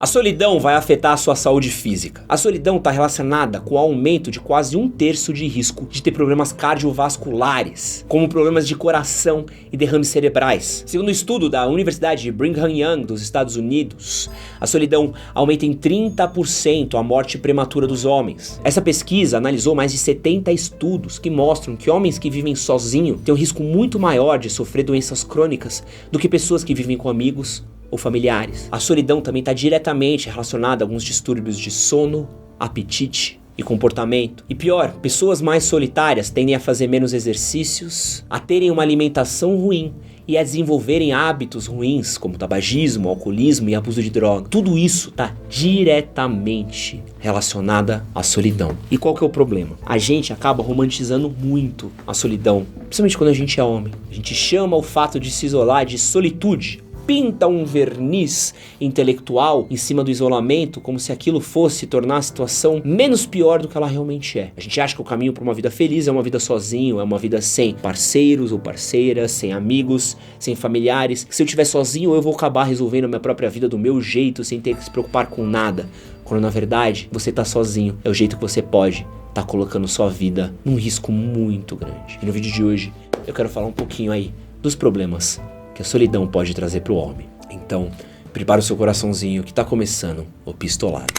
A solidão vai afetar a sua saúde física. A solidão está relacionada com o aumento de quase 1/3 de risco de ter problemas cardiovasculares, como problemas de coração e derrames cerebrais. Segundo um estudo da Universidade de Brigham Young dos Estados Unidos, a solidão aumenta em 30% a morte prematura dos homens. Essa pesquisa analisou mais de 70 estudos que mostram que homens que vivem sozinhos têm um risco muito maior de sofrer doenças crônicas do que pessoas que vivem com amigos ou familiares. A solidão também está diretamente relacionada a alguns distúrbios de sono, apetite e comportamento. E pior, pessoas mais solitárias tendem a fazer menos exercícios, a terem uma alimentação ruim e a desenvolverem hábitos ruins, como tabagismo, alcoolismo e abuso de droga. Tudo isso está diretamente relacionado à solidão. E qual que é o problema? A gente acaba romantizando muito a solidão, principalmente quando a gente é homem. A gente chama o fato de se isolar de solitude, pinta um verniz intelectual em cima do isolamento como se aquilo fosse tornar a situação menos pior do que ela realmente é. A gente acha que o caminho para uma vida feliz é uma vida sozinho, é uma vida sem parceiros ou parceiras, sem amigos, sem familiares. Se eu estiver sozinho, eu vou acabar resolvendo a minha própria vida do meu jeito, sem ter que se preocupar com nada. Quando na verdade, você tá sozinho, é o jeito que você pode tá colocando sua vida num risco muito grande. E no vídeo de hoje, eu quero falar um pouquinho aí dos problemas que a solidão pode trazer pro homem. Então, prepara o seu coraçãozinho que tá começando o Pistolado.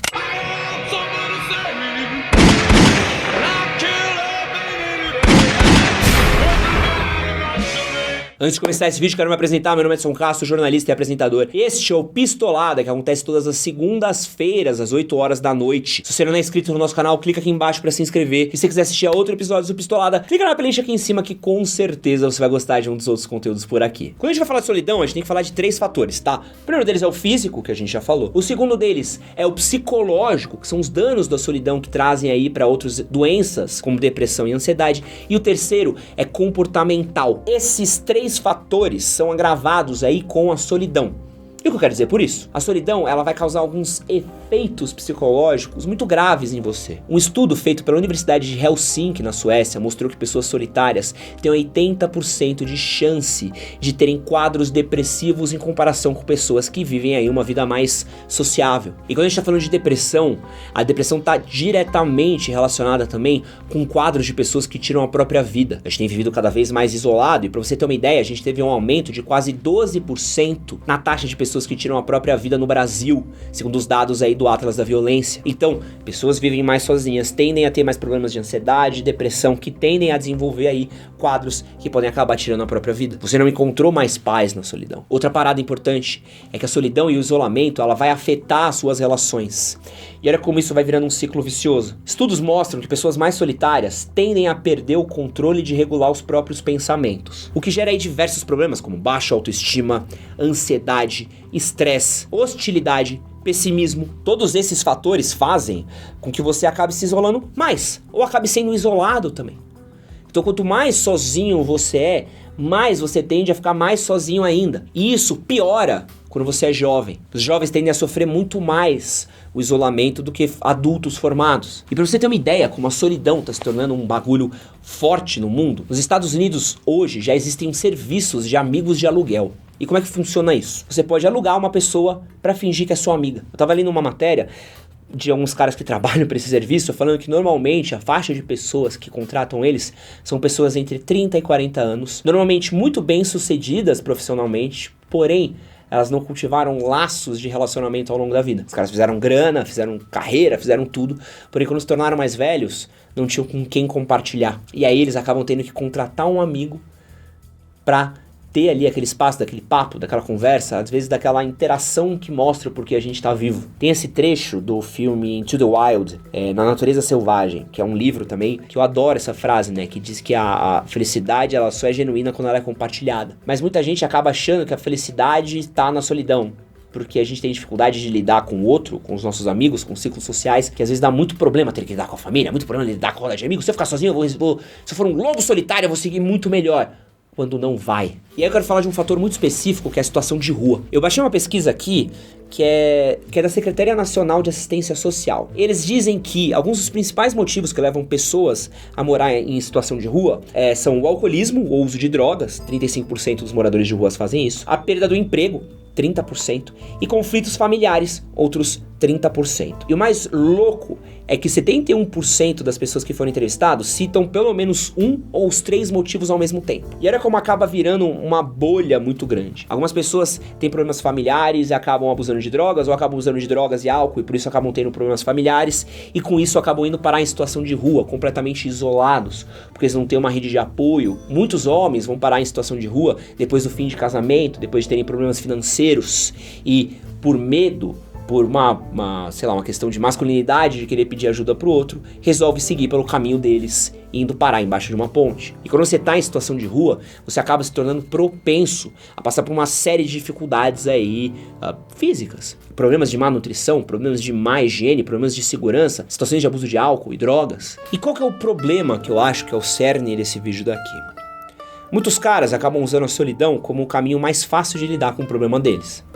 Antes de começar esse vídeo, quero me apresentar. Meu nome é Edson Castro, jornalista e apresentador. Este é o Pistolada, que acontece todas as segundas-feiras, às 8 horas da noite. Se você não é inscrito no nosso canal, clica aqui embaixo pra se inscrever. E se você quiser assistir a outro episódio do Pistolada, clica na playlist aqui em cima, que com certeza você vai gostar de um dos outros conteúdos por aqui. Quando a gente vai falar de solidão, a gente tem que falar de 3 fatores, tá? O primeiro deles é o físico, que a gente já falou. O segundo deles é o psicológico, que são os danos da solidão que trazem aí pra outras doenças, como depressão e ansiedade. E o terceiro é comportamental. Esses 3 fatores são agravados aí com a solidão. E o que eu quero dizer por isso? A solidão, ela vai causar alguns efeitos psicológicos muito graves em você. Um estudo feito pela Universidade de Helsinki, na Suécia, mostrou que pessoas solitárias têm 80% de chance de terem quadros depressivos em comparação com pessoas que vivem aí uma vida mais sociável. E quando a gente tá falando de depressão, a depressão tá diretamente relacionada também com quadros de pessoas que tiram a própria vida. A gente tem vivido cada vez mais isolado, e pra você ter uma ideia, a gente teve um aumento de quase 12% na taxa de pessoas que tiram a própria vida no Brasil, segundo os dados aí do Atlas da Violência. Então, pessoas vivem mais sozinhas, tendem a ter mais problemas de ansiedade, depressão, que tendem a desenvolver aí quadros que podem acabar tirando a própria vida. Você não encontrou mais paz na solidão. Outra parada importante é que a solidão e o isolamento, ela vai afetar as suas relações. E olha como isso vai virando um ciclo vicioso. Estudos mostram que pessoas mais solitárias tendem a perder o controle de regular os próprios pensamentos, o que gera aí diversos problemas como baixa autoestima, ansiedade, estresse, hostilidade, pessimismo. Todos esses fatores fazem com que você acabe se isolando mais, ou acabe sendo isolado também. Então quanto mais sozinho você é, mais você tende a ficar mais sozinho ainda. E isso piora quando você é jovem. Os jovens tendem a sofrer muito mais o isolamento do que adultos formados. E pra você ter uma ideia como a solidão tá se tornando um bagulho forte no mundo, nos Estados Unidos hoje já existem serviços de amigos de aluguel. E como é que funciona isso? Você pode alugar uma pessoa pra fingir que é sua amiga. Eu tava lendo uma matéria de alguns caras que trabalham para esse serviço, falando que normalmente a faixa de pessoas que contratam eles são pessoas entre 30 e 40 anos, normalmente muito bem sucedidas profissionalmente, porém elas não cultivaram laços de relacionamento ao longo da vida. Os caras fizeram grana, fizeram carreira, fizeram tudo, porém quando se tornaram mais velhos, não tinham com quem compartilhar. E aí eles acabam tendo que contratar um amigo pra ter ali aquele espaço, daquele papo, daquela conversa, às vezes daquela interação que mostra porque a gente tá vivo. Tem esse trecho do filme Into the Wild, Na Natureza Selvagem, que é um livro também, que eu adoro essa frase, né, que diz que a felicidade, ela só é genuína quando ela é compartilhada. Mas muita gente acaba achando que a felicidade está na solidão, porque a gente tem dificuldade de lidar com o outro, com os nossos amigos, com ciclos sociais, que às vezes dá muito problema ter que lidar com a família, muito problema lidar com a roda de amigos. Se eu ficar sozinho, se eu for um lobo solitário, eu vou seguir muito melhor. Quando não vai. E aí eu quero falar de um fator muito específico, que é a situação de rua. Eu baixei uma pesquisa aqui, que é da Secretaria Nacional de Assistência Social. Eles dizem que alguns dos principais motivos que levam pessoas a morar em situação de rua são o alcoolismo, o uso de drogas, 35% dos moradores de ruas fazem isso, a perda do emprego, 30%, e conflitos familiares, outros 30%. E o mais louco é que 71% das pessoas que foram entrevistadas citam pelo menos um ou os 3 motivos ao mesmo tempo. E olha como acaba virando uma bolha muito grande. Algumas pessoas têm problemas familiares e acabam abusando de drogas, ou acabam usando de drogas e álcool e por isso acabam tendo problemas familiares, e com isso acabam indo parar em situação de rua, completamente isolados, porque eles não têm uma rede de apoio. Muitos homens vão parar em situação de rua depois do fim de casamento, depois de terem problemas financeiros e por medo, por uma questão de masculinidade, de querer pedir ajuda pro outro, resolve seguir pelo caminho deles, indo parar embaixo de uma ponte. E quando você tá em situação de rua, você acaba se tornando propenso a passar por uma série de dificuldades aí, físicas. Problemas de má nutrição, problemas de má higiene, problemas de segurança, situações de abuso de álcool e drogas. E qual que é o problema que eu acho que é o cerne desse vídeo daqui? Muitos caras acabam usando a solidão como o caminho mais fácil de lidar com o problema deles.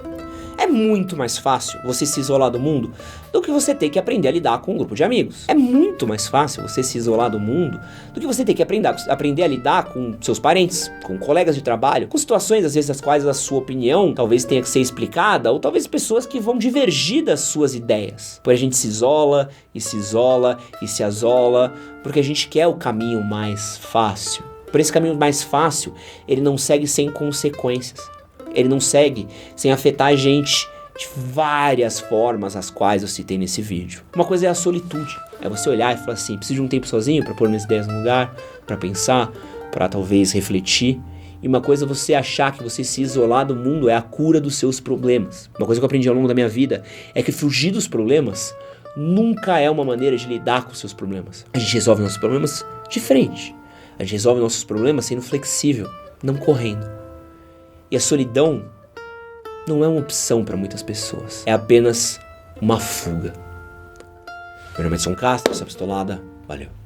É muito mais fácil você se isolar do mundo do que você ter que aprender a lidar com um grupo de amigos. É muito mais fácil você se isolar do mundo do que você ter que aprender a lidar com seus parentes, com colegas de trabalho, com situações às vezes das quais a sua opinião talvez tenha que ser explicada, ou talvez pessoas que vão divergir das suas ideias. Por a gente se isola e se isola e se isola, porque a gente quer o caminho mais fácil. Por esse caminho mais fácil, ele não segue sem consequências. Ele não segue sem afetar a gente de várias formas as quais eu citei nesse vídeo. Uma coisa é a solitude. É você olhar e falar assim, preciso de um tempo sozinho para pôr minhas ideias no lugar, para pensar, para talvez refletir. E uma coisa é você achar que você se isolar do mundo é a cura dos seus problemas. Uma coisa que eu aprendi ao longo da minha vida é que fugir dos problemas nunca é uma maneira de lidar com os seus problemas. A gente resolve nossos problemas de frente. A gente resolve nossos problemas sendo flexível, não correndo. E a solidão não é uma opção para muitas pessoas. É apenas uma fuga. Meu nome é Edson Castro, essa pistolada. Valeu.